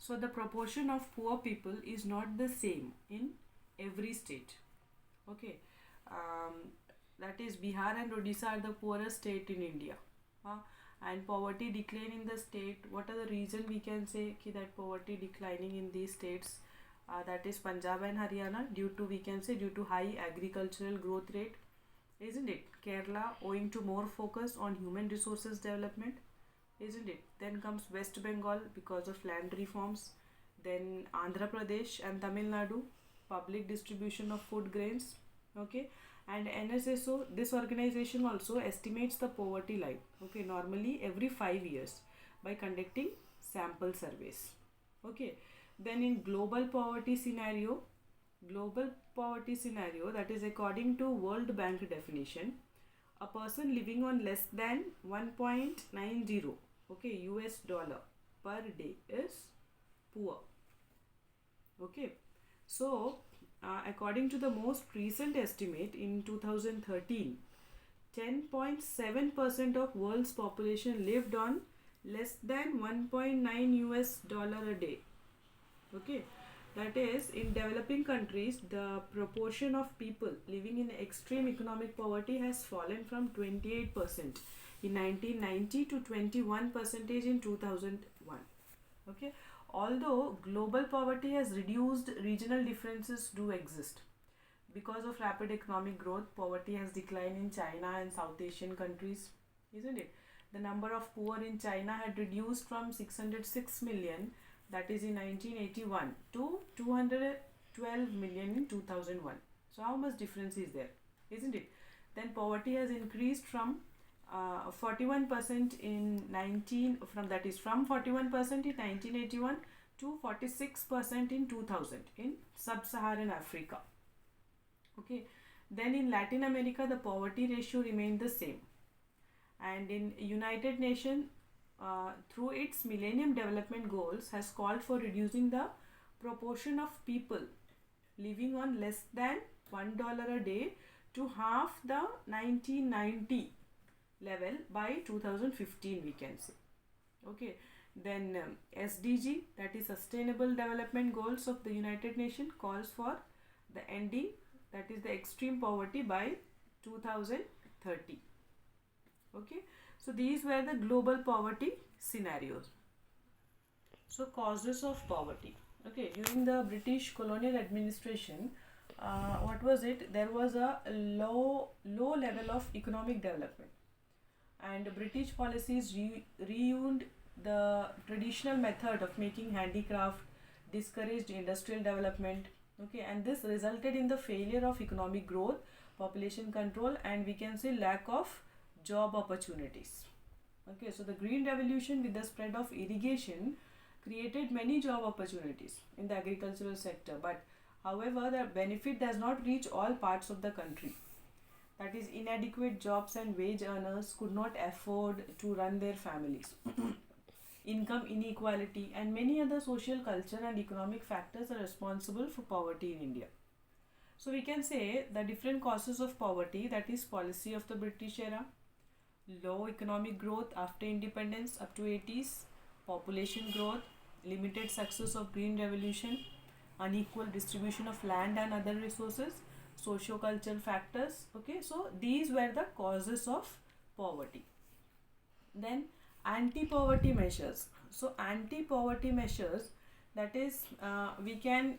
So the proportion of poor people is not the same in every state. Okay, um, that is Bihar and Odisha are the poorest state in India. And poverty decline in the state. What are the reason we can say that poverty declining in these states? That is Punjab and Haryana, due to, we can say, due to high agricultural growth rate, isn't it? Kerala, owing to more focus on human resources development, isn't it? Then comes West Bengal because of land reforms. Then Andhra Pradesh and Tamil Nadu, public distribution of food grains. Okay, and NSSO, this organization also estimates the poverty line. Okay, normally every 5 years by conducting sample surveys. Okay, then in global poverty scenario, that is according to World Bank definition, a person living on less than 1.90, okay, US dollar per day is poor. Okay, so according to the most recent estimate in 2013, 10.7% of world's population lived on less than 1.9 US dollar a day. Okay, that is, in developing countries, the proportion of people living in extreme economic poverty has fallen from 28% in 1990 to 21% in 2001. Okay, although global poverty has reduced, regional differences do exist. Because of rapid economic growth, poverty has declined in China and South Asian countries, isn't it? The number of poor in China had reduced from 606 million, that is in 1981, to 212 million in 2001. So how much difference is there, isn't it? Then poverty has increased from 41% in 41% in 1981 to 46% in 2000 in sub-Saharan Africa. Okay, then in Latin America the poverty ratio remained the same, and in United Nations, through its Millennium Development Goals, has called for reducing the proportion of people living on less than $1 a day to half the 1990 level by 2015, we can say. Okay, then SDG, that is Sustainable Development Goals of the United Nations, calls for the ending, that is the extreme poverty, by 2030. Okay, so these were the global poverty scenarios. So causes of poverty. Okay, during the British colonial administration, what was it? There was a low level of economic development, and British policies ruined the traditional method of making handicraft, discouraged industrial development. Okay, and this resulted in the failure of economic growth, population control, and we can say lack of job opportunities. Okay, so the Green Revolution, with the spread of irrigation, created many job opportunities in the agricultural sector, but however the benefit does not reach all parts of the country. That is, inadequate jobs and wage earners could not afford to run their families. Income inequality and many other social, culture and economic factors are responsible for poverty in India. So we can say the different causes of poverty, that is policy of the British era, low economic growth after independence up to 80s, population growth, limited success of Green Revolution, unequal distribution of land and other resources, socio-cultural factors. Okay, so these were the causes of poverty. Then anti-poverty measures. So anti-poverty measures, that is, we can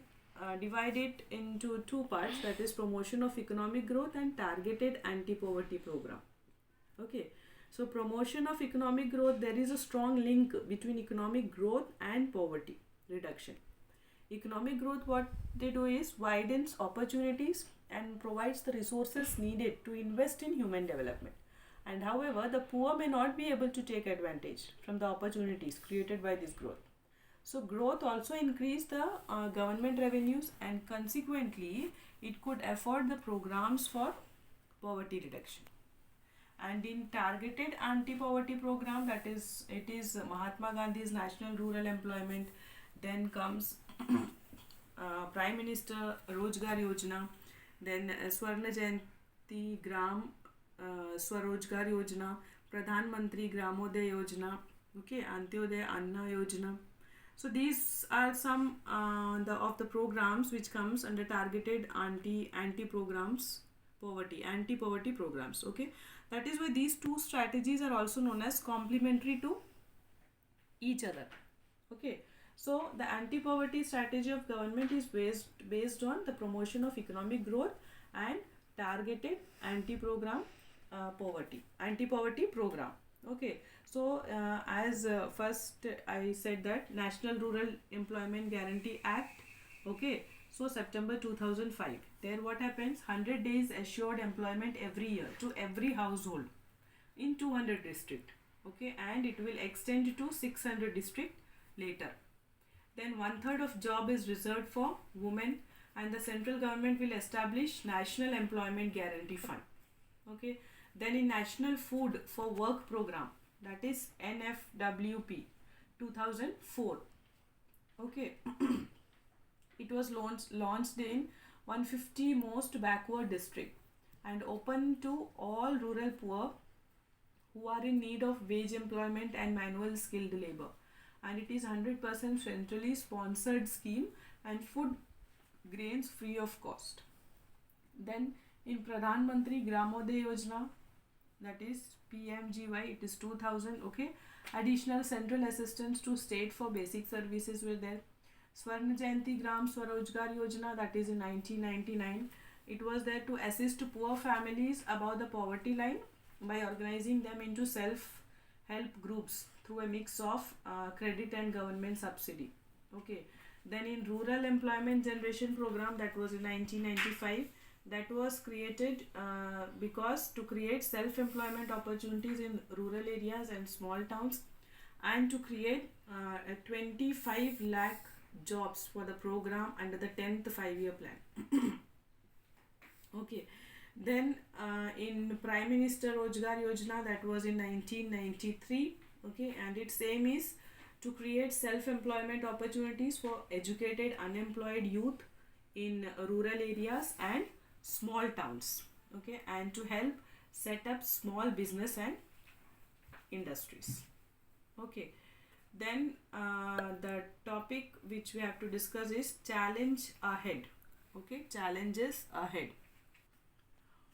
divide it into two parts, that is promotion of economic growth and targeted anti-poverty program. Okay, so promotion of economic growth, there is a strong link between economic growth and poverty reduction. Economic growth, what they do is widens opportunities and provides the resources needed to invest in human development. And however, the poor may not be able to take advantage from the opportunities created by this growth. So growth also increase the government revenues, and consequently it could afford the programs for poverty reduction. And in targeted anti-poverty program, that is, it is Mahatma Gandhi's National Rural Employment. Then comes Prime Minister Rozgar Yojana. Then Swarna Jayanti Gram Swarojgar Yojana, Pradhan Mantri Gramodaya Yojana, okay, Antyodaya Anna Yojana. So these are some of the programs which comes under targeted anti programs, anti poverty programs. Okay, that is why these two strategies are also known as complementary to each other. Okay, so the anti poverty strategy of government is based on the promotion of economic growth and targeted anti poverty program. Okay, so as first I said that National Rural Employment Guarantee Act. Okay, so September 2005, there what happens, 100 days assured employment every year to every household in 200 district. Okay, and it will extend to 600 district later. Then 1/3 of job is reserved for women, and the central government will establish National Employment Guarantee Fund. Okay, then in National Food for Work program, that is NFWP 2004. Okay, it was launched in 150 most backward district and open to all rural poor who are in need of wage employment and manual skilled labor, and it is 100% centrally sponsored scheme and food grains free of cost. Then in Pradhan Mantri Gramodaya Yojana, that is PMGY, it is 2000. Okay, additional central assistance to state for basic services were there. Swarna Jayanti Gram Swarojgar Yojana, that is in 1999. It was there to assist poor families above the poverty line by organizing them into self-help groups through a mix of credit and government subsidy. Okay, then in Rural Employment Generation Program, that was in 1995, that was created because to create self-employment opportunities in rural areas and small towns, and to create a 25 lakh jobs for the program under the 10th 5-year plan. Okay, then in Prime Minister Rojgar Yojana, that was in 1993. Okay, and its aim is to create self-employment opportunities for educated unemployed youth in rural areas and small towns. Okay, and to help set up small business and industries. Okay, then the topic which we have to discuss is challenge ahead. Okay, challenges ahead.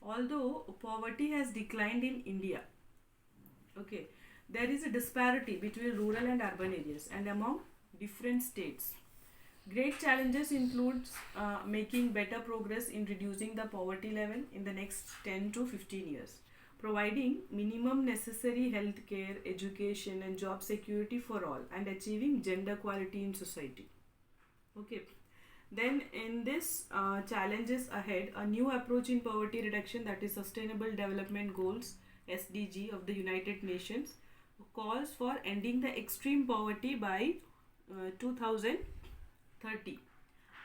Although poverty has declined in India, okay, there is a disparity between rural and urban areas and among different states. Great challenges includes making better progress in reducing the poverty level in the next 10 to 15 years, providing minimum necessary health care, education and job security for all, and achieving gender equality in society. Okay, then in this challenges ahead, a new approach in poverty reduction, that is Sustainable Development Goals SDG of the United Nations, calls for ending the extreme poverty by 2030.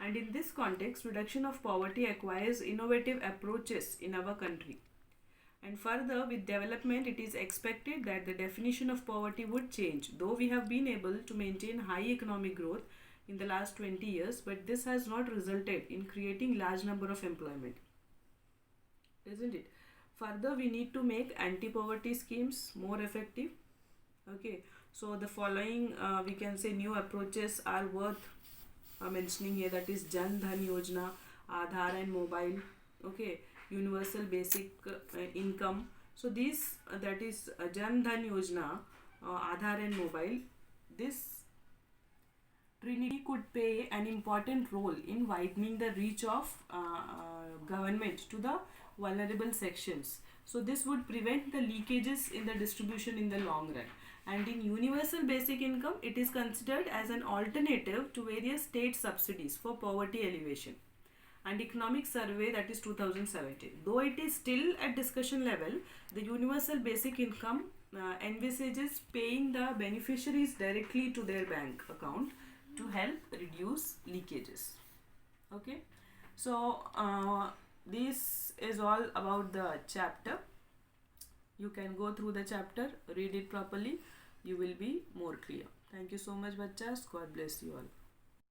And in this context, reduction of poverty acquires innovative approaches in our country. And further, with development, it is expected that the definition of poverty would change. Though we have been able to maintain high economic growth in the last 20 years, but this has not resulted in creating large number of employment, isn't it? Further, we need to make anti-poverty schemes more effective. Okay, so the following we can say new approaches are worth mentioning here, that is Jan Dhan Yojana, Aadhaar and mobile. Okay, universal basic income. So these that is Jan Dhan Yojana, Aadhaar and mobile. This Trinity could play an important role in widening the reach of government to the vulnerable sections. So this would prevent the leakages in the distribution in the long run. And in universal basic income, it is considered as an alternative to various state subsidies for poverty alleviation. And economic survey, that is 2017. Though it is still at discussion level, the universal basic income envisages paying the beneficiaries directly to their bank account to help reduce leakages. Okay, so this is all about the chapter. You can go through the chapter, read it properly, you will be more clear. Thank you so much, bachas. God bless you all.